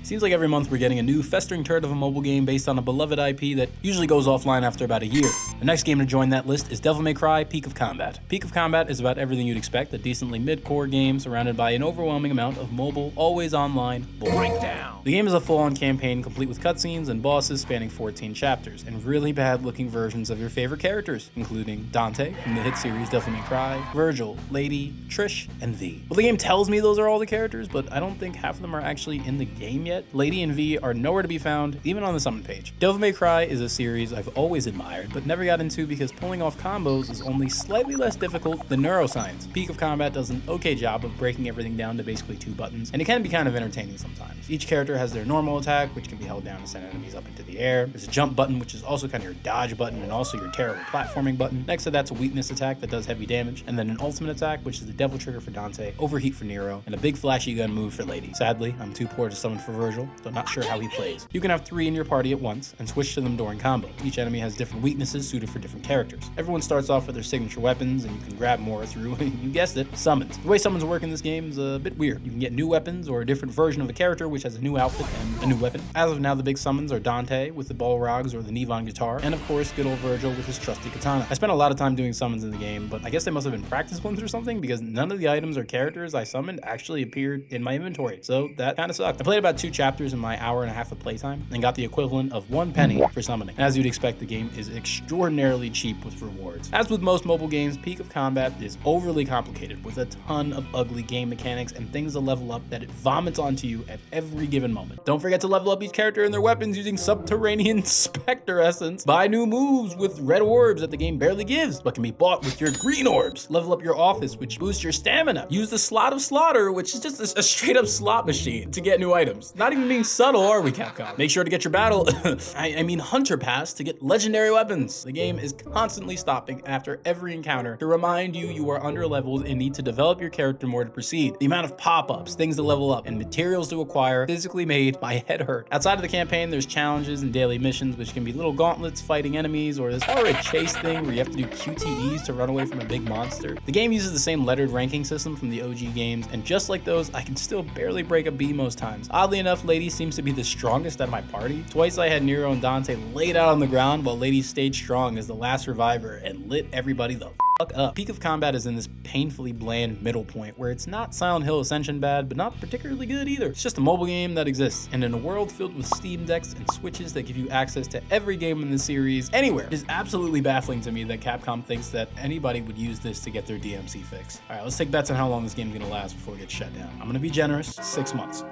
Seems like every month we're getting a new festering turd of a mobile game based on a beloved IP that usually goes offline after about a year. The next game to join that list is Devil May Cry: Peak of Combat. Peak of Combat is about everything you'd expect, a decently mid-core game surrounded by an overwhelming amount of mobile, always online bull. The game is a full-on campaign complete with cutscenes and bosses spanning 14 chapters, and really bad-looking versions of your favorite characters, including Dante from the hit series Devil May Cry, Virgil, Lady, Trish, and V. Well, the game tells me those are all the characters, but I don't think half of them are actually in the game yet. Lady and V are nowhere to be found, even on the summon page. Devil May Cry is a series I've always admired, but never got into because pulling off combos is only slightly less difficult than neuroscience. Peak of Combat does an okay job of breaking everything down to basically 2 buttons, and it can be kind of entertaining sometimes. Each character has their normal attack, which can be held down to send enemies up into the air. There's a jump button, which is also kind of your dodge button and also your terrible platforming button. Next to that's a weakness attack that does heavy damage, and then an ultimate attack, which is the devil trigger for Dante, overheat for Nero, and a big flashy gun move for Lady. Sadly, I'm too poor to summon for Virgil, so I'm not sure how he plays. You can have 3 in your party at once and switch to them during combo. Each enemy has different weaknesses suited for different characters. Everyone starts off with their signature weapons, and you can grab more through, you guessed it, summons. The way summons work in this game is a bit weird. You can get new weapons or a different version of a character which has a new outfit and a new weapon. As of now, the big summons are Dante with the Balrogs or the Nivon guitar, and of course, good old Virgil with his trusty katana. I spent a lot of time doing summons in the game, but I guess they must have been practice ones or something, because none of the items or characters I summoned actually appeared in my inventory, so that kind of sucked. I played about 2 chapters in my hour and a half of playtime, and got the equivalent of 1 penny for summoning. And as you'd expect, the game is extraordinarily cheap with rewards. As with most mobile games, Peak of Combat is overly complicated with a ton of ugly game mechanics and things to level up that it vomits onto you at every given moment. Don't forget to level up each character and their weapons using Subterranean Spectre Essence. Buy new moves with red orbs that the game barely gives, but can be bought with your green orbs. Level up your office, which boosts your stamina. Use the Slot of Slaughter, which is just a straight up slot machine, to get new items. Not even being subtle, are we, Capcom? Make sure to get your battle, I mean Hunter Pass, to get legendary weapons. The game is constantly stopping after every encounter to remind you you are under-leveled and need to develop your character more to proceed. The amount of pop-ups, things to level up, and materials to acquire physically made my head hurt. Outside of the campaign, there's challenges and daily missions, which can be little gauntlets fighting enemies, or this horrid chase thing where you have to do QTEs to run away from a big monster. The game uses the same lettered ranking system from the OG games, and just like those, I can still barely break a B most times. Oddly enough, Lady seems to be the strongest out of my party. Twice I had Nero and Dante laid out on the ground while Lady stayed strong as the last survivor and lit everybody the fuck up. Peak of Combat is in this painfully bland middle point where it's not Silent Hill Ascension bad, but not particularly good either. It's just a mobile game that exists, and in a world filled with Steam Decks and Switches that give you access to every game in the series anywhere, it is absolutely baffling to me that Capcom thinks that anybody would use this to get their DMC fix. Alright, let's take bets on how long this game's gonna last before it gets shut down. I'm gonna be generous, 6 months.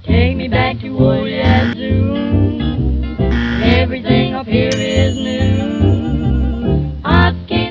Take me back to old Yazoo. Everything up here is new.